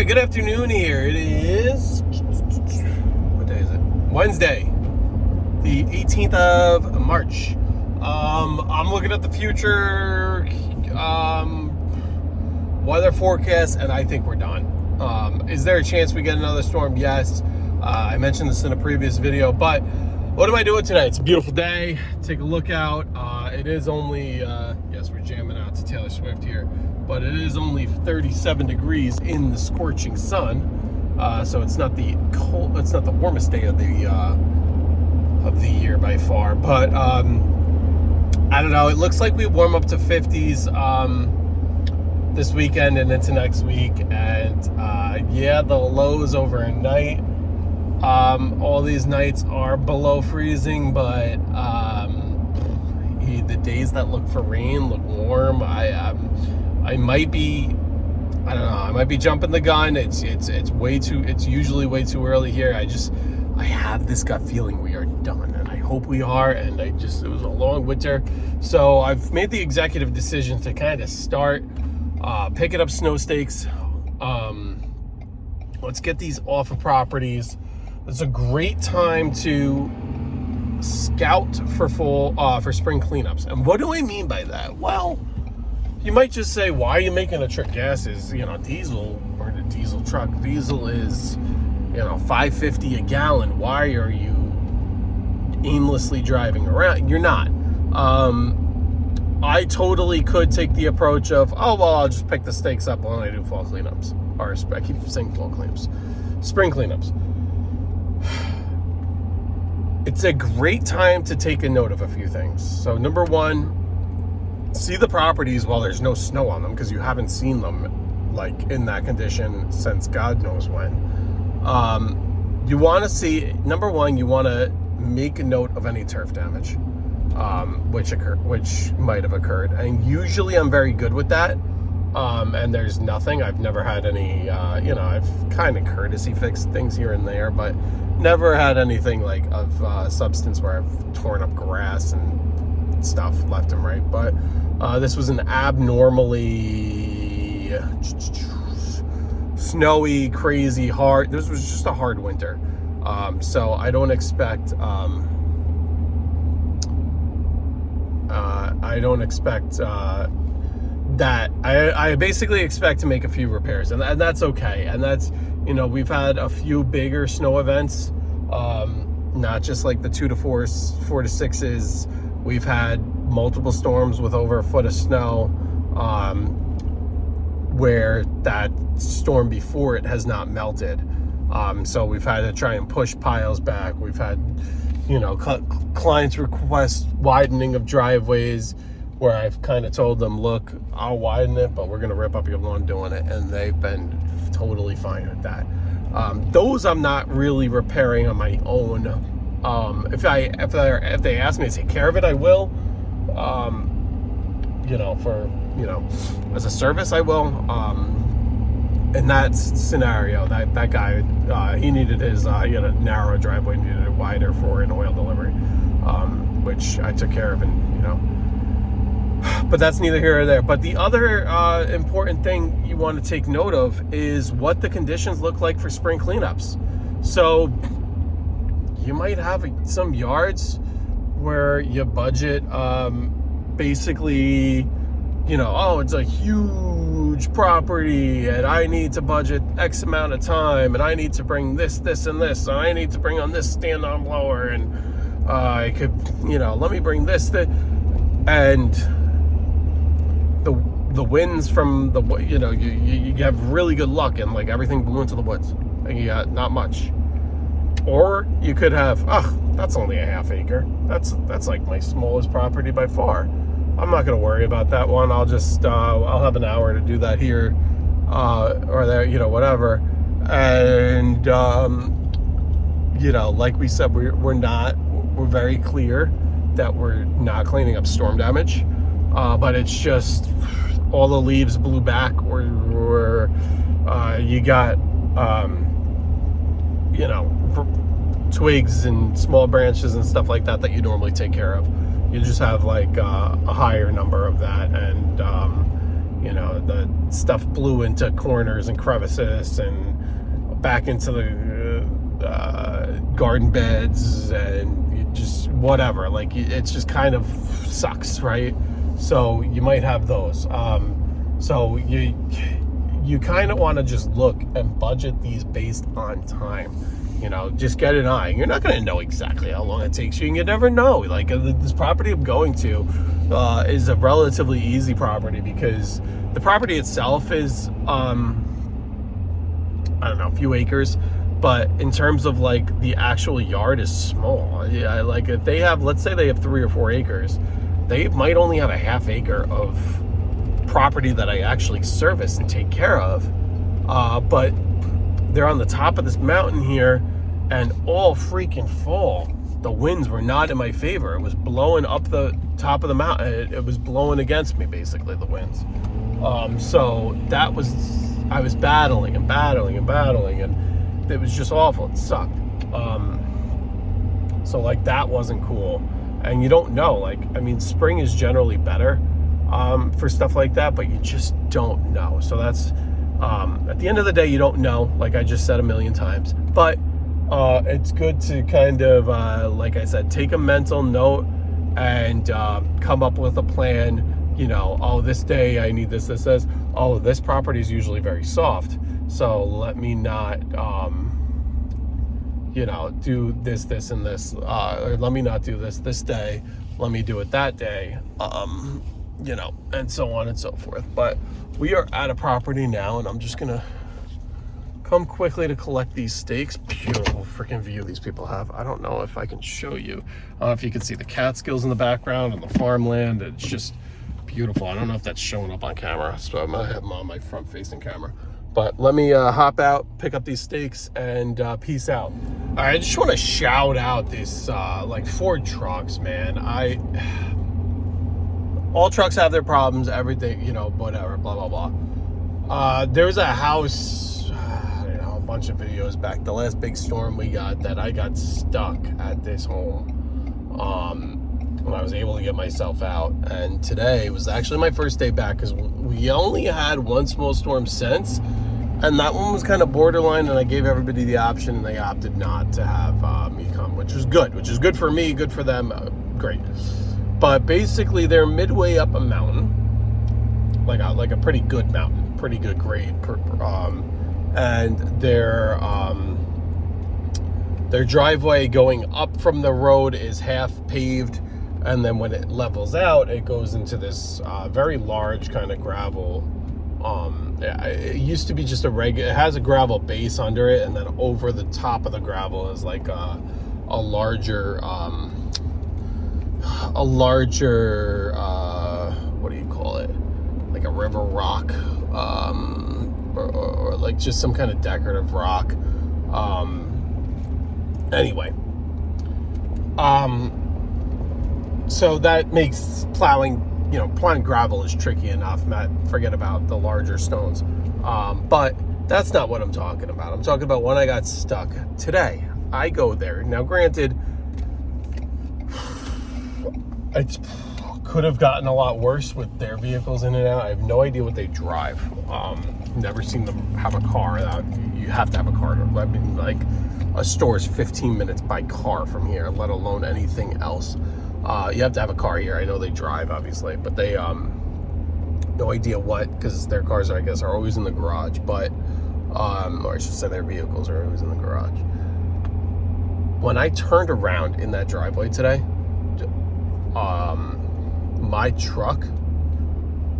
right, good afternoon here. It is, what day is it? Wednesday, the 18th of March. I'm looking at the future weather forecast, and I think we're done. Is there a chance we get another storm? Yes. I mentioned this in a previous video, but what am I doing tonight? It's a beautiful day. Take a look out. It is only, yes, we're jamming out to Taylor Swift here, but it is only 37 degrees in the scorching sun. So it's not the cold, it's not the warmest day of the year by far, but I don't know. It looks like we warm up to 50s this weekend and into next week, and yeah, the lows overnight. All these nights are below freezing, but the days that look for rain look warm. I might be, I don't know, I might be jumping the gun. It's usually way too early here. I have this gut feeling we are done, and I hope we are, and it was a long winter. So I've made the executive decision to kind of start picking up snow stakes. Let's get these off of properties. It's a great time to scout for spring cleanups. And what do I mean by that? Well, you might just say, why are you making a trip? Gas is, diesel, or the diesel truck. Diesel is, $5.50 a gallon. Why are you aimlessly driving around? You're not. I totally could take the approach of, I'll just pick the stakes up when I do fall cleanups. Or I keep saying fall cleanups. Spring cleanups. It's a great time to take a note of a few things. So number one, see the properties while there's no snow on them, because you haven't seen them in that condition since God knows when. You want to see, number one, you want to make a note of any turf damage, which might have occurred. And usually I'm very good with that. And there's nothing. I've never had any, I've kind of courtesy fixed things here and there, but never had anything of substance where I've torn up grass and stuff left and right. But this was an abnormally snowy, crazy, hard. This was just a hard winter. So I don't expect. That I basically expect to make a few repairs, and that's okay. And that's, we've had a few bigger snow events, not just like the 2 to 4, 4 to 6s. We've had multiple storms with over a foot of snow, where that storm before it has not melted. So we've had to try and push piles back. We've had, clients request widening of driveways, where I've kind of told them, look, I'll widen it, but we're going to rip up your lawn doing it. And they've been totally fine with that. Those I'm not really repairing on my own. If they ask me to take care of it, I will. As a service, I will. In that scenario, that guy, he needed his, he had a narrow driveway, needed it wider for an oil delivery, which I took care of, and, but that's neither here or there. But the other important thing you want to take note of is what the conditions look like for spring cleanups. So you might have some yards where you budget basically, it's a huge property and I need to budget X amount of time, and I need to bring this, and this, and I need to bring on this stand-on blower, and I could, let me bring this, and the winds from the, you have really good luck and everything blew into the woods and you got not much. Or you could have, that's only a half acre. That's like my smallest property by far. I'm not going to worry about that one. I'll just, I'll have an hour to do that here, or there, whatever. And, like we said, we're very clear that we're not cleaning up storm damage. But it's just all the leaves blew back, or you got, twigs and small branches and stuff like that you normally take care of. You just have a higher number of that, and You know, the stuff blew into corners and crevices and back into the garden beds, and you just whatever. Like, it's just kind of sucks, right? So you might have those. So you kind of want to just look and budget these based on time. You know, just get an eye. You're not going to know exactly how long it takes you, and you never know. Like, this property I'm going to is a relatively easy property because the property itself is, I don't know, a few acres, but in terms of like the actual yard is small. Yeah, like if they have, let's say they have 3 or 4 acres, they might only have a ½ acre of property that I actually service and take care of, but they're on the top of this mountain here, and all freaking fall, the winds were not in my favor. It was blowing up the top of the mountain. It was blowing against me, basically, the winds. So that was, I was battling, and it was just awful. It sucked. So like, that wasn't cool. And you don't know, like, I mean, spring is generally better for stuff like that, but you just don't know. So that's, at the end of the day, you don't know, like I just said a million times, but it's good to kind of, like I said, take a mental note and come up with a plan. You know, oh, this day I need this, oh, this property is usually very soft, so let me not, you know, do this, and this, or let me not do this day, let me do it that day, you know, and so on and so forth. But we are at a property now, and I'm just gonna come quickly to collect these steaks. Beautiful freaking view these people have. I don't know if I can show you. If you can see the Catskills in the background and the farmland. It's just beautiful. I don't know if that's showing up on camera, so I'm gonna have them on my front-facing camera. But let me hop out, pick up these steaks, and peace out. All right, I just want to shout out this like Ford trucks, man. All trucks have their problems, everything, you know, whatever, blah, blah, blah. There's a house, I don't know, a bunch of videos back, the last big storm we got, that I got stuck at this home. When I was able to get myself out. And today was actually my first day back, because we only had one small storm since, and that one was kind of borderline, and I gave everybody the option, and they opted not to have me come, which is good for me, good for them, great. But basically, they're midway up a mountain, like a pretty good mountain, pretty good grade, and their driveway going up from the road is half paved, and then when it levels out, it goes into this very large kind of gravel. It used to be just it has a gravel base under it, and then over the top of the gravel is like a larger, what do you call it? Like a river rock, or like just some kind of decorative rock. Anyway, so that makes plowing gravel is tricky enough. Matt, forget about the larger stones. But that's not what I'm talking about. I'm talking about when I got stuck today. I go there. Now, granted, it could have gotten a lot worse with their vehicles in and out. I have no idea what they drive. Never seen them have a car. You have to have a car. I mean, like, a store is 15 minutes by car from here, let alone anything else. You have to have a car here. I know they drive, obviously, but they, no idea what, because their cars, I guess, are always in the garage, but, or I should say their vehicles are always in the garage. When I turned around in that driveway today, my truck,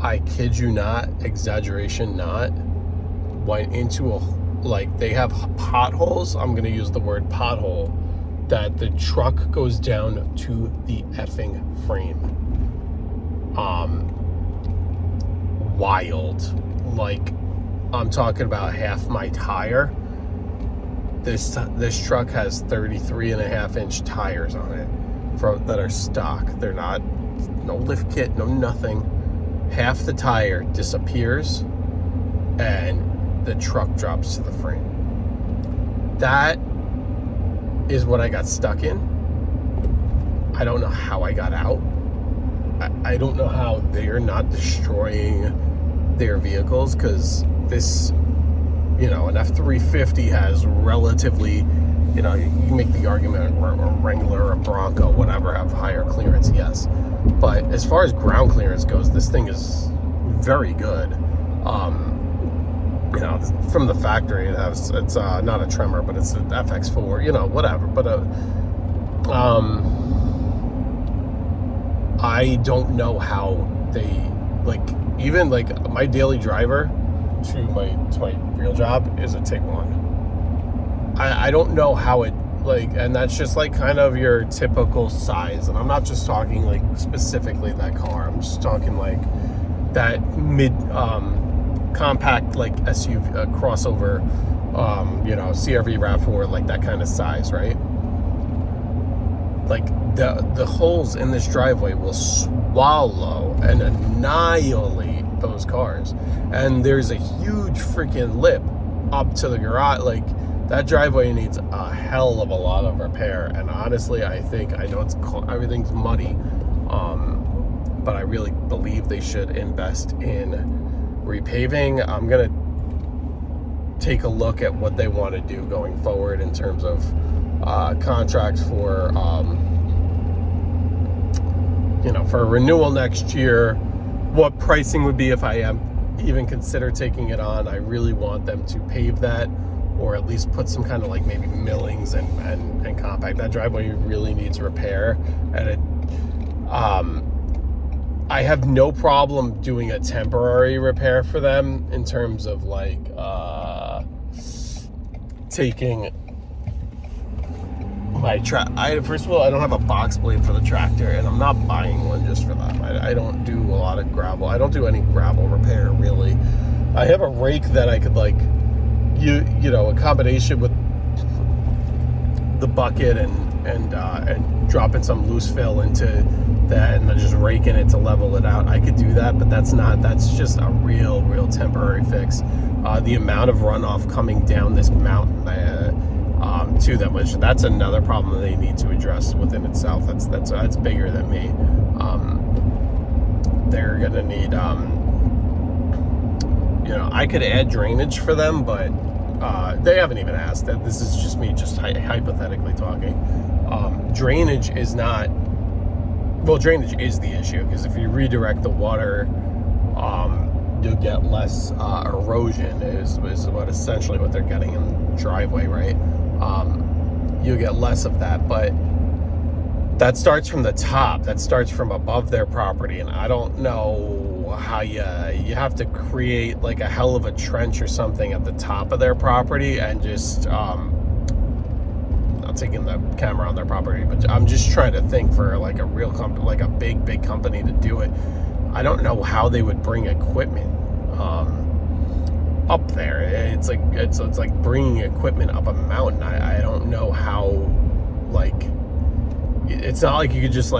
I kid you not, exaggeration not, went into they have potholes. I'm going to use the word pothole, that the truck goes down to the effing frame. Wild. Like, I'm talking about half my tire. This truck has 33.5-inch tires on it that are stock. They're not, no lift kit, no nothing. Half the tire disappears and the truck drops to the frame. That is what I got stuck in. I don't know how I got out. I don't know how they're not destroying their vehicles, because this, an F-350 has relatively, you can make the argument a Wrangler or a Bronco, whatever, have higher clearance, yes. But as far as ground clearance goes, this thing is very good. From the factory, it's not a Tremor, but it's an FX4, whatever. But I don't know how they, even my daily driver to my real job is a Tiguan. I don't know how it, and that's just kind of your typical size. And I'm not just talking specifically that car. I'm just talking that mid compact SUV crossover, CRV RAV4, that kind of size, right? The holes in this driveway will swallow and annihilate those cars. And there's a huge freaking lip up to the garage. That driveway needs a hell of a lot of repair. And honestly, I know everything's muddy, but I really believe they should invest in repaving. I'm gonna take a look at what they want to do going forward in terms of contracts for for a renewal next year, what pricing would be if I even consider taking it on. I really want them to pave that, or at least put some kind of maybe millings and compact. That driveway really needs repair, and I have no problem doing a temporary repair for them in terms of taking my first of all, I don't have a box blade for the tractor, and I'm not buying one just for that. I don't do a lot of gravel. I don't do any gravel repair, really. I have a rake that I could a combination with the bucket and dropping some loose fill into that, and then just raking it to level it out. I could do that, but that's just a real temporary fix. The amount of runoff coming down this mountain to them, which that's another problem that they need to address within itself. That's bigger than me. They're gonna need I could add drainage for them, but they haven't even asked that. This is just me hypothetically talking. Drainage is the issue, because if you redirect the water, you'll get less erosion is what essentially what they're getting in the driveway, right? You'll get less of that, but that starts from the top. That starts from above their property, and I don't know how you have to create a hell of a trench or something at the top of their property, and just not taking the camera on their property, but I'm just trying to think for a real company, a big company to do it. I don't know how they would bring equipment up there. It's like bringing equipment up a mountain. I don't know how. It's not like you could just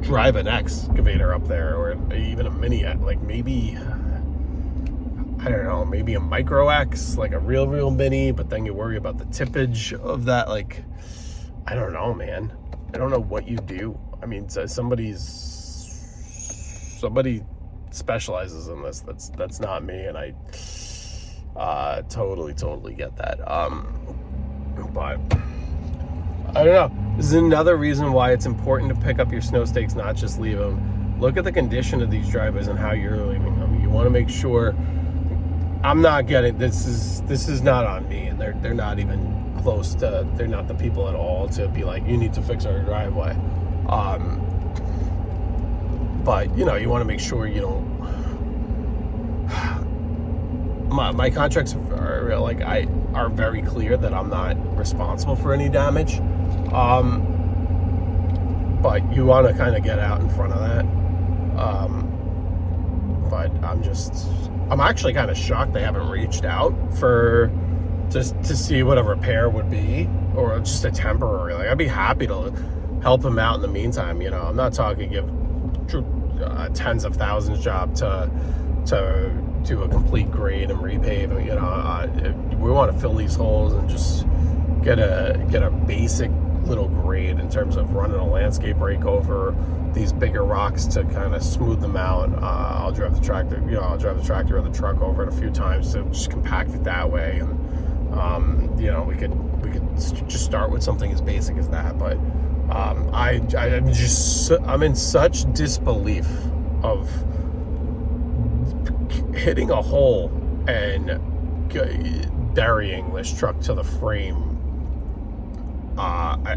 drive an excavator up there, or even a mini, maybe, I don't know, maybe a micro X, a real mini, but then you worry about the tippage of that. I don't know, man. I don't know what you do. I mean, somebody specializes in this. That's not me, and I totally get that. But I don't know. This is another reason why it's important to pick up your snow stakes, not just leave them. Look at the condition of these driveways and how you're leaving them. You want to make sure. I'm not getting this is not on me, and they're not even close to. They're not the people at all to be you need to fix our driveway. But you want to make sure you don't. My contracts are very clear that I'm not responsible for any damage. But you want to kind of get out in front of that. But I'm actually kind of shocked they haven't reached out for just to see what a repair would be, or just a temporary. I'd be happy to help them out in the meantime. I'm not talking give tens of thousands job to do a complete grade and repave. We want to fill these holes and just get a basic little grade in terms of running a landscape rake over these bigger rocks to kind of smooth them out. I'll drive the tractor, I'll drive the tractor or the truck over it a few times to just compact it that way. And we could just start with something as basic as that. But I'm in such disbelief of hitting a hole and burying this truck to the frame. I'm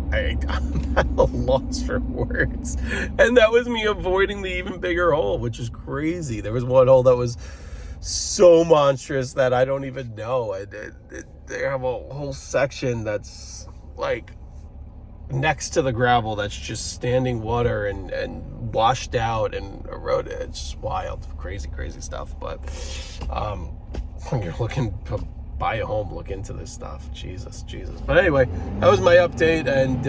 at a loss for words. And that was me avoiding the even bigger hole, which is crazy. There was one hole that was so monstrous that I don't even know. They have a whole section that's like next to the gravel that's just standing water and washed out and eroded. It's just wild, crazy stuff. But when you're looking to buy a home, look into this stuff. Jesus. But anyway, that was my update, and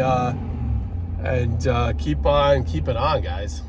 keep on keeping on, guys.